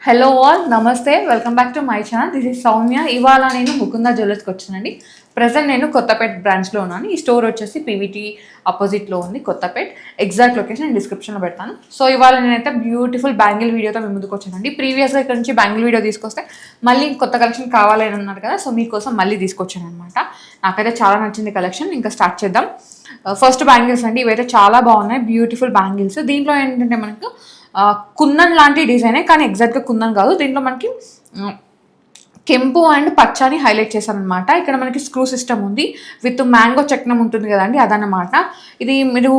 Hello all, నమస్తే, welcome back to my channel. This is Soumya. ఇవాళ నేను ముకుంద జ్యువెలర్స్కి వచ్చానండి. ప్రజెంట్ నేను కొత్తపేట్ బ్రాంచ్లో ఉన్నాను. ఈ స్టోర్ వచ్చేసి పీవీటీ ఆపోజిట్లో ఉంది, కొత్తపేట్. ఎగ్జాక్ట్ లొకేషన్ నేను డిస్క్రిప్షన్లో పెడతాను. సో ఇవాళ నేనైతే బ్యూటిఫుల్ బ్యాంగిల్ వీడియోతో మీ ముందుకు వచ్చానండి. ప్రీవియస్గా ఇక్కడ నుంచి బ్యాంగిల్ వీడియో తీసుకొస్తే మళ్ళీ కొత్త కలెక్షన్ కావాలని అన్నారు కదా, సో మీకోసం మళ్ళీ తీసుకొచ్చాను అనమాట. నాకైతే చాలా నచ్చింది కలెక్షన్. ఇంకా స్టార్ట్ చేద్దాం. ఫస్ట్ బ్యాంగిల్స్ అండి. ఇవైతే చాలా బాగున్నాయి, బ్యూటిఫుల్ బ్యాంగిల్స్. దీంట్లో ఏంటంటే మనకు కుందన్ లాంటి డిజైనే, కానీ ఎగ్జాక్ట్గా కుందన్ కాదు. దీంట్లో మనకి కెంపు అండ్ పచ్చని హైలైట్ చేశారనమాట. ఇక్కడ మనకి స్క్రూ సిస్టమ్ ఉంది, విత్ మ్యాంగో చక్నం ఉంటుంది కదండి, అదనమాట. ఇది మీరు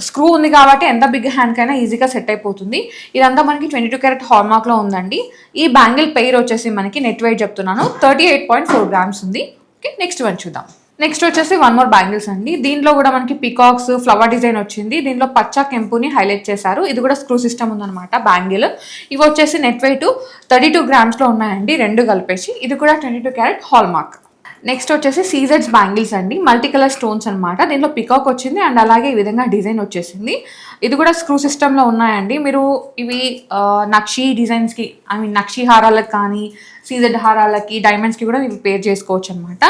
స్క్రూ ఉంది కాబట్టి ఎంత బిగ్ హ్యాండ్కైనా ఈజీగా సెట్ అయిపోతుంది. ఇదంతా మనకి 22 క్యారెట్ హాల్మార్క్లో ఉందండి. ఈ బ్యాంగిల్ పెయిర్ వచ్చేసి మనకి నెట్ వెయిట్ చెప్తున్నాను 38.4 గ్రామ్స్ ఉంది. ఓకే, నెక్స్ట్ వన్ చూద్దాం. నెక్స్ట్ వచ్చేసి వన్ మోర్ బ్యాంగిల్స్ అండి. దీంట్లో కూడా మనకి పికాక్స్ ఫ్లవర్ డిజైన్ వచ్చింది. దీంట్లో పచ్చ కెంపుని హైలైట్ చేశారు. ఇది కూడా స్క్రూ సిస్టమ్ ఉందన్నమాట బ్యాంగిల్. ఇవి వచ్చేసి నెట్ వెయిట్ 32 గ్రామ్స్లో ఉన్నాయండి, రెండు కలిపేసి. ఇది కూడా 22 క్యారెట్ హాల్మార్క్. నెక్స్ట్ వచ్చేసి సీజెడ్స్ బ్యాంగిల్స్ అండి, మల్టీ కలర్ స్టోన్స్ అనమాట. దీంట్లో పికాక్ వచ్చింది అండ్ అలాగే ఈ విధంగా డిజైన్ వచ్చేసింది. ఇది కూడా స్క్రూ సిస్టంలో ఉన్నాయండి. మీరు ఇవి నక్షి డిజైన్స్కి, ఐ మీన్ నక్షి హారాలకు కానీ సీజెడ్ హారాలకి డైమండ్స్కి కూడా ఇవి పేర్ చేసుకోవచ్చు అనమాట.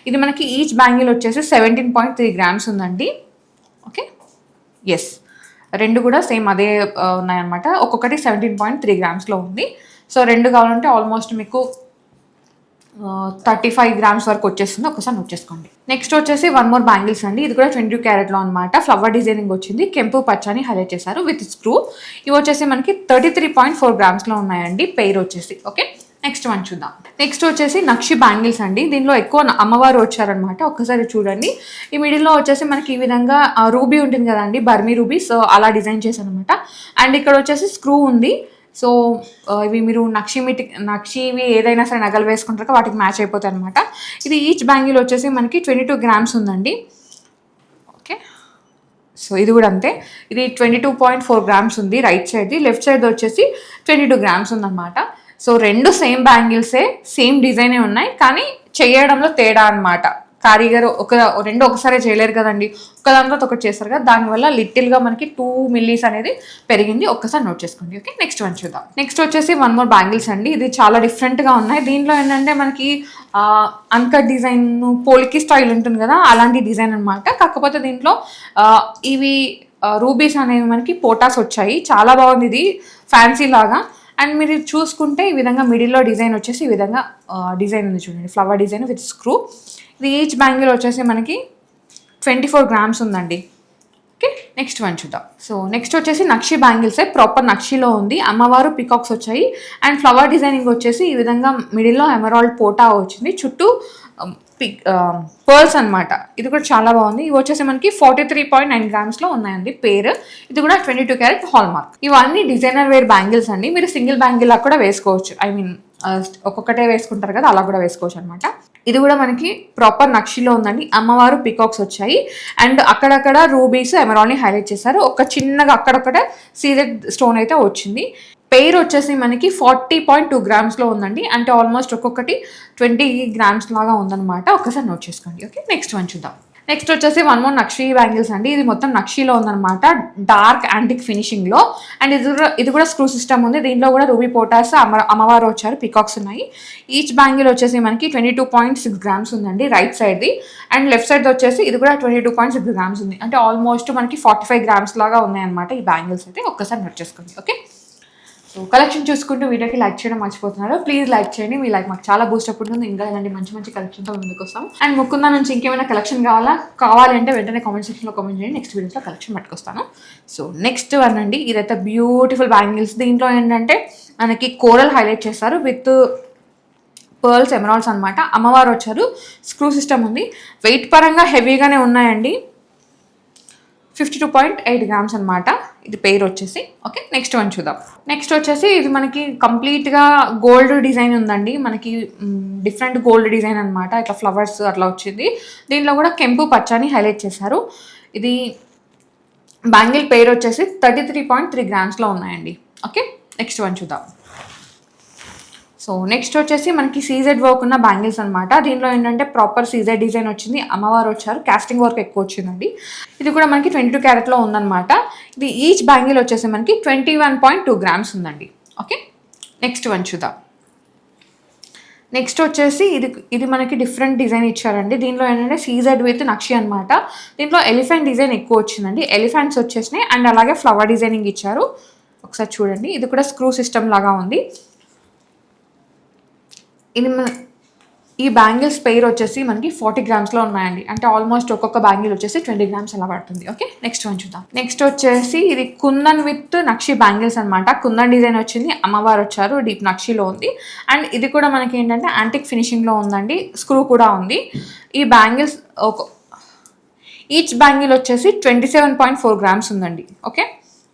ఇది మనకి ఈచ్ బ్యాంగిల్ వచ్చేసి 17.3 గ్రామ్స్ ఉందండి. ఓకే, ఎస్, రెండు కూడా సేమ్ అదే ఉన్నాయన్నమాట. ఒక్కొక్కటి 17.3 గ్రామ్స్లో ఉంది. సో రెండు కావాలంటే ఆల్మోస్ట్ మీకు 35 గ్రామ్స్ వరకు వచ్చేస్తుంది. ఒకసారి నోట్ చేసుకోండి. నెక్స్ట్ వచ్చేసి వన్ మోర్ బ్యాంగిల్స్ అండి. ఇది కూడా 22 క్యారెట్లో అనమాట. ఫ్లవర్ డిజైనింగ్ వచ్చింది, కెంపు పచ్చని హైలైట్ చేశారు విత్ స్క్రూ. ఇవి వచ్చేసి మనకి 33.4 గ్రామ్స్లో ఉన్నాయండి, పెయిర్ వచ్చేసి. ఓకే, నెక్స్ట్ వన్ చూద్దాం. నెక్స్ట్ వచ్చేసి నక్షి బ్యాంగిల్స్ అండి. దీనిలో ఎక్కువ అమ్మవారు వచ్చారనమాట. ఒక్కసారి చూడండి. ఈ మిడిల్లో వచ్చేసి మనకి ఈ విధంగా రూబీ ఉంటుంది కదండి, బర్మీ రూబీ, సో అలా డిజైన్ చేశారు అనమాట. అండ్ ఇక్కడ వచ్చేసి స్క్రూ ఉంది. సో ఇవి మీరు నక్షివి ఏదైనా సరే నగలు వేసుకుంటారో వాటికి మ్యాచ్ అయిపోతాయి అనమాట. ఇది ఈచ్ బ్యాంగిల్ వచ్చేసి మనకి 22 గ్రామ్స్ ఉందండి. ఓకే, సో ఇది కూడా అంతే. ఇది 22.4 గ్రామ్స్ ఉంది రైట్ సైడ్ది. లెఫ్ట్ సైడ్ వచ్చేసి 22 గ్రామ్స్ ఉందన్నమాట. సో రెండు సేమ్ బ్యాంగిల్సే, సేమ్ డిజైనే ఉన్నాయి, కానీ చేయడంలో తేడా అనమాట. కారీగర్ రెండు ఒకసారి చేయలేరు కదండి, ఒక దాంట్లో ఒకటి చేస్తారు కదా, దానివల్ల లిటిల్గా మనకి 2 మిల్లీస్ అనేది పెరిగింది. ఒక్కసారి నోట్ చేసుకోండి. ఓకే, నెక్స్ట్ వన్ చూద్దాం. నెక్స్ట్ వచ్చేసి వన్ మోర్ బ్యాంగిల్స్ అండి. ఇది చాలా డిఫరెంట్గా ఉన్నాయి. దీంట్లో ఏంటంటే మనకి అన్కట్ డిజైన్, పోలికి స్టైల్ ఉంటుంది కదా, అలాంటి డిజైన్ అనమాట. కాకపోతే దీంట్లో ఇవి రూబీస్ అనేవి మనకి పోటాస్ వచ్చాయి. చాలా బాగుంది, ఇది ఫ్యాన్సీ లాగా. అండ్ మీరు చూసుకుంటే ఈ విధంగా మిడిల్లో డిజైన్ వచ్చేసి ఈ విధంగా డిజైన్ ఉంది చూడండి, ఫ్లవర్ డిజైన్ విత్ స్క్రూ. ఇది ఈచ్ బ్యాంగిల్ వచ్చేసి మనకి 24 గ్రామ్స్ ఉందండి. ఓకే, నెక్స్ట్ వన్ చూద్దాం. సో నెక్స్ట్ వచ్చేసి నక్షి బ్యాంగిల్సే, ప్రాపర్ నక్షిలో ఉంది. అమ్మవారు పికాక్స్ వచ్చాయి అండ్ ఫ్లవర్ డిజైనింగ్ వచ్చేసి ఈ విధంగా మిడిల్లో ఎమరాల్డ్ పోటా వచ్చింది, చుట్టూ పర్ల్స్ అనమాట. ఇది కూడా చాలా బాగుంది. ఇవి వచ్చేసి మనకి 43.9 గ్రామ్స్లో ఉన్నాయండి పేరు. ఇది కూడా 22 క్యారెట్ హాల్మార్క్. ఇవన్నీ డిజైనర్ వేర్ బ్యాంగిల్స్ అండి. మీరు సింగిల్ బ్యాంగిల్ లా కూడా వేసుకోవచ్చు, ఐ మీన్ ఒక్కొక్కటే వేసుకుంటారు కదా, అలా కూడా వేసుకోవచ్చు అనమాట. ఇది కూడా మనకి ప్రాపర్ నక్షిలో ఉందండి. అమ్మవారు పికాక్స్ వచ్చాయి అండ్ అక్కడక్కడ రూబీస్ ఎమరాల్డ్ని హైలైట్ చేశారు. ఒక చిన్నగా అక్కడొక్కటే సీజెడ్ స్టోన్ అయితే వచ్చింది. పెయిర్ వచ్చేసి మనకి 40.2 గ్రామ్స్లో ఉందండి. అంటే ఆల్మోస్ట్ ఒక్కొక్కటి 20 గ్రామ్స్ లాగా ఉందన్నమాట. ఒకసారి నోట్ చేసుకోండి. ఓకే, నెక్స్ట్ వన్ చూద్దాం. నెక్స్ట్ వచ్చేసి వన్ మోర్ నక్షి బ్యాంగిల్స్ అండి. ఇది మొత్తం నక్షిలో ఉందన్నమాట, డార్క్ యాంటిక్ ఫినిషింగ్లో. అండ్ ఇది కూడా స్క్రూ సిస్టమ్ ఉంది. దీంట్లో కూడా రూబీ పోటాస్, అమ్మవారు వచ్చారు, పికాక్స్ ఉన్నాయి. ఈచ్ బ్యాంగిల్ వచ్చేసి మనకి 22.6 గ్రామ్స్ ఉందండి రైట్ సైడ్ది. అండ్ లెఫ్ట్ సైడ్ వచ్చేసి ఇది కూడా 22.6 గ్రామ్స్ ఉంది. అంటే ఆల్మోస్ట్ మనకి 45 గ్రామ్స్ లాగా ఉన్నాయన్నమాట ఈ బ్యాంగిల్స్ అయితే. ఒక్కసారి నోట్ చేసుకోండి. ఓకే, సో కలెక్షన్ చూసుకుంటూ వీడియోకి లైక్ చేయడం మర్చిపోతున్నారు. ప్లీజ్ లైక్ చేయండి, మీ లైక్ మాకు చాలా బూస్ట్ అప్ ఉంటుంది. ఇంకా ఇలాంటి మంచి మంచి కలెక్షన్తో ముందుకు వస్తాం. అండ్ ముకుంద నుంచి ఇంకేమైనా కలెక్షన్ కావాలి అంటే వెంటనే కామెంట్ సెక్షన్లో కామెంట్ చేయండి. నెక్స్ట్ వీడియోలో కలెక్షన్ పట్టుకొస్తాను. సో నెక్స్ట్ వన్ అండి. ఇదైతే బ్యూటిఫుల్ బ్యాంగిల్స్. దీంట్లో ఏంటంటే మనకి కోరల్ హైలైట్ చేస్తారు విత్ పర్ల్స్ ఎమరాల్డ్స్ అనమాట. అమ్మవారు వచ్చారు, స్క్రూ సిస్టమ్ ఉంది. వెయిట్ పరంగా హెవీగానే ఉన్నాయండి. 52.8 గ్రామ్స్ అనమాట. ఇది పెయిర్ వచ్చేసి. ఓకే, నెక్స్ట్ వన్ చూద్దాం. నెక్స్ట్ వచ్చేసి ఇది మనకి కంప్లీట్గా గోల్డ్ డిజైన్ ఉందండి. మనకి డిఫరెంట్ గోల్డ్ డిజైన్ అనమాట. ఇట్లా ఫ్లవర్స్ అట్లా వచ్చింది. దీంట్లో కూడా కెంపు పచ్చని హైలైట్ చేశారు. ఇది బ్యాంగిల్ పెయిర్ వచ్చేసి 33.3 గ్రామ్స్లో ఉన్నాయండి. ఓకే, నెక్స్ట్ వన్ చూద్దాం. సో నెక్స్ట్ వచ్చేసి మనకి సీజెడ్ వర్క్ ఉన్న బ్యాంగిల్స్ అనమాట. దీంట్లో ఏంటంటే ప్రాపర్ సీజెడ్ డిజైన్ వచ్చింది, అమ్మవారు వచ్చారు, కాస్టింగ్ వర్క్ ఎక్కువ వచ్చిందండి. ఇది కూడా మనకి 22 క్యారెట్లో ఉందన్నమాట. ఇది ఈచ్ బ్యాంగిల్ వచ్చేసి మనకి 21.2 గ్రామ్స్ ఉందండి. ఓకే, నెక్స్ట్ వన్ చూద్దాం. నెక్స్ట్ వచ్చేసి ఇది మనకి డిఫరెంట్ డిజైన్ ఇచ్చారండి. దీనిలో ఏంటంటే సీజెడ్ విత్ నక్షి అనమాట. దీంట్లో ఎలిఫెంట్ డిజైన్ ఎక్కువ వచ్చిందండి. ఎలిఫెంట్స్ వచ్చేసినాయి అండ్ అలాగే ఫ్లవర్ డిజైనింగ్ ఇచ్చారు. ఒకసారి చూడండి, ఇది కూడా స్క్రూ సిస్టమ్ లాగా ఉంది. ఇది ఈ బ్యాంగిల్స్ పెయిర్ వచ్చేసి మనకి 40 గ్రామ్స్లో ఉన్నాయండి. అంటే ఆల్మోస్ట్ ఒక్కొక్క బ్యాంగిల్ వచ్చేసి 20 గ్రామ్స్ అలా పడుతుంది. ఓకే, నెక్స్ట్ వన్ చూద్దాం. నెక్స్ట్ వచ్చేసి ఇది కుందన్ విత్ నక్షి బ్యాంగిల్స్ అనమాట. కుందన్ డిజైన్ వచ్చింది, అమ్మవారు వచ్చారు, డీప్ నక్షిలో ఉంది. అండ్ ఇది కూడా మనకి ఏంటంటే యాంటిక్ ఫినిషింగ్లో ఉందండి. స్క్రూ కూడా ఉంది. ఈ బ్యాంగిల్స్ ఈచ్ బ్యాంగిల్ వచ్చేసి 27.4 గ్రామ్స్ ఉందండి. ఓకే,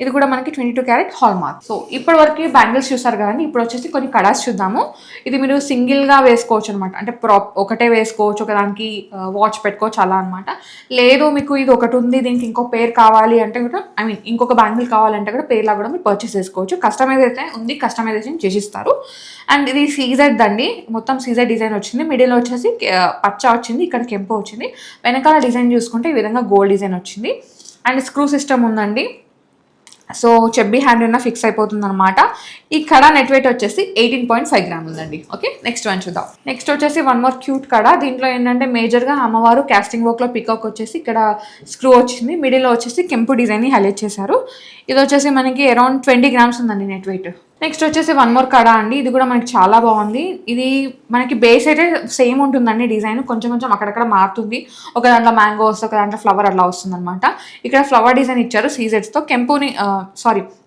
ఇది కూడా మనకి 22 క్యారెట్ హాల్ మార్క్. సో ఇప్పటి వరకు బ్యాంగిల్స్ చూసారు కదండి. ఇప్పుడు వచ్చేసి కొన్ని కడాస్ చూద్దాము. ఇది మీరు సింగిల్గా వేసుకోవచ్చు అనమాట. అంటే ఒకటే వేసుకోవచ్చు, ఒకదానికి వాచ్ పెట్టుకోవచ్చు అలా అనమాట. లేదు మీకు ఇది ఒకటి ఉంది, దీనికి ఇంకో పేరు కావాలి అంటే కూడా, ఇంకొక బ్యాంగిల్ కావాలంటే కూడా పేర్లా కూడా మీరు పర్చేస్ చేసుకోవచ్చు. కస్టమైజ్ అయితే ఉంది, కస్టమైజేషన్ చేసిస్తారు. అండ్ ఇది సీజెడ్ అండి, మొత్తం సీజెడ్ డిజైన్ వచ్చింది. మిడిల్ వచ్చేసి పచ్చ వచ్చింది, ఇక్కడ కెంపు వచ్చింది. వెనకాల డిజైన్ చూసుకుంటే ఈ విధంగా గోల్డ్ డిజైన్ వచ్చింది. అండ్ స్క్రూ సిస్టమ్ ఉందండి. సో చెబ్బీ హ్యాండ్ ఉన్న ఫిక్స్ అయిపోతుంది అనమాట. ఈ కడా నెట్ వెయిట్ వచ్చేసి 18.5 గ్రామ్ ఉందండి. ఓకే, నెక్స్ట్ వన్ చూద్దాం. నెక్స్ట్ వచ్చేసి వన్ మోర్ క్యూట్ కడా. దీంట్లో ఏంటంటే మేజర్గా అమ్మవారు కాస్టింగ్ వర్క్లో పికాక్ వచ్చేసి ఇక్కడ స్క్రూ వచ్చింది. మిడిల్లో వచ్చేసి కెంపు డిజైన్ని హైలైట్ చేశారు. ఇది వచ్చేసి మనకి అరౌండ్ 20 గ్రామ్స్ ఉందండి నెట్ వెయిట్. నెక్స్ట్ వచ్చేసి వన్ మోర్ కడా అండి. ఇది కూడా మనకి చాలా బాగుంది. ఇది మనకి బేస్ అయితే సేమ్ ఉంటుందండి. డిజైన్ కొంచెం కొంచెం అక్కడక్కడ మారుతుంది. ఒక దాంట్లో మ్యాంగో వస్తుంది, ఒక దాంట్లో ఫ్లవర్ అట్లా వస్తుంది అనమాట. ఇక్కడ ఫ్లవర్ డిజైన్ ఇచ్చారు సీజెడ్స్తో.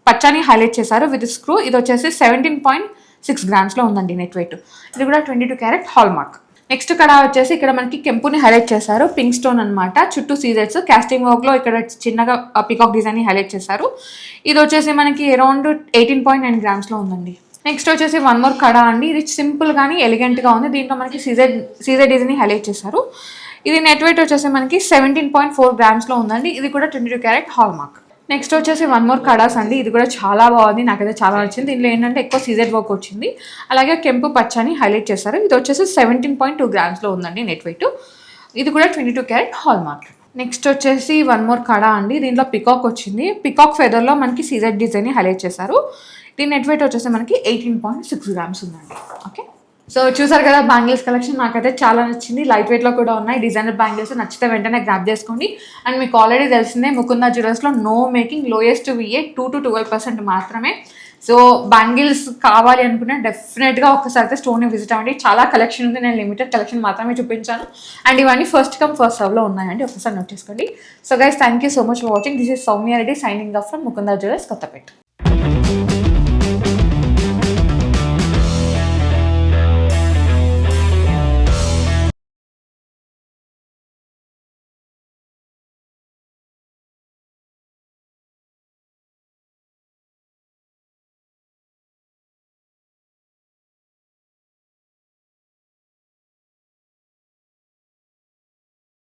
పచ్చని హైలైట్ చేశారు విత్ స్క్రూ. ఇది వచ్చేసి 17.6 గ్రామ్స్లో ఉందండి నెట్ వెయిట్. ఇది కూడా 22 క్యారెట్ హాల్ మార్క్. నెక్స్ట్ కడా వచ్చేసి ఇక్కడ మనకి కెంపుని హైలైట్ చేశారు. పింక్ స్టోన్ అనమాట. చుట్టూ సీజెడ్స్ కాస్టింగ్ వర్క్ లో ఇక్కడ చిన్నగా పికాక్ డిజైన్ ని హైలైట్ చేశారు. ఇది వచ్చేసి మనకి అరౌండ్ 18.9 గ్రామ్స్ లో ఉందండి. నెక్స్ట్ వచ్చేసి వన్ మోర్ కడా అండి. ఇది సింపుల్ గానీ ఎలిగెంట్ గా ఉంది. దీంట్లో మనకి సీజెడ్ డిజైన్ ని హైలైట్ చేశారు. ఇది నెట్ వెయిట్ వచ్చేసి మనకి 17.4 గ్రామ్స్ లో ఉందండి. ఇది కూడా 22 క్యారెట్ హాల్ మార్క్. నెక్స్ట్ వచ్చేసి వన్ మోర్ కడాస్ అండి. ఇది కూడా చాలా బాగుంది, నాకైతే చాలా నచ్చింది. దీంట్లో ఏంటంటే ఎక్కువ సీజెడ్ వర్క్ వచ్చింది, అలాగే కెంపు పచ్చని హైలైట్ చేశారు. ఇది వచ్చేసి 17.2 గ్రామ్స్లో ఉందండి నెట్ వెయిట్. ఇది కూడా 22 క్యారెట్ హాల్ మార్క్. నెక్స్ట్ వచ్చేసి వన్ మోర్ కడా అండి. దీంట్లో పికాక్ వచ్చింది. పికాక్ ఫెదర్లో మనకి సీజెడ్ డిజైన్ హైలైట్ చేశారు. దీని నెట్ వెయిట్ వచ్చేసి మనకి 18.6 గ్రామ్స్ ఉందండి. ఓకే, సో చూసారు కదా బ్యాంగిల్స్ కలెక్షన్. నాకైతే చాలా నచ్చింది. లైట్ వెయిట్లో కూడా ఉన్నాయి డిజైనర్ బ్యాంగిల్స్. నచ్చితే వెంటనే గ్రాప్ చేసుకోండి. అండ్ మీకు ఆల్రెడీ తెలిసిందే ముకుందా జ్యువెలర్స్లో no making, lowest VA 2 to 12% మాత్రమే. సో బ్యాంగిల్స్ కావాలి అనుకుంటే డెఫినెట్గా ఒక్కసారి అయితే స్టోర్ని విజిట్ అవ్వండి. చాలా కలెక్షన్ ఉంది, నేను లిమిటెడ్ కలెక్షన్ మాత్రమే చూపించాను. అండ్ ఇవన్నీ ఫస్ట్ కమ్ ఫస్ట్ సర్వ్లో ఉన్నాయండి, ఒకసారి నోట్ చేసుకోండి. So guys, thank you so much for watching. This is Soumya Reddy signing off from Mukunda jewellers, Kothapeta.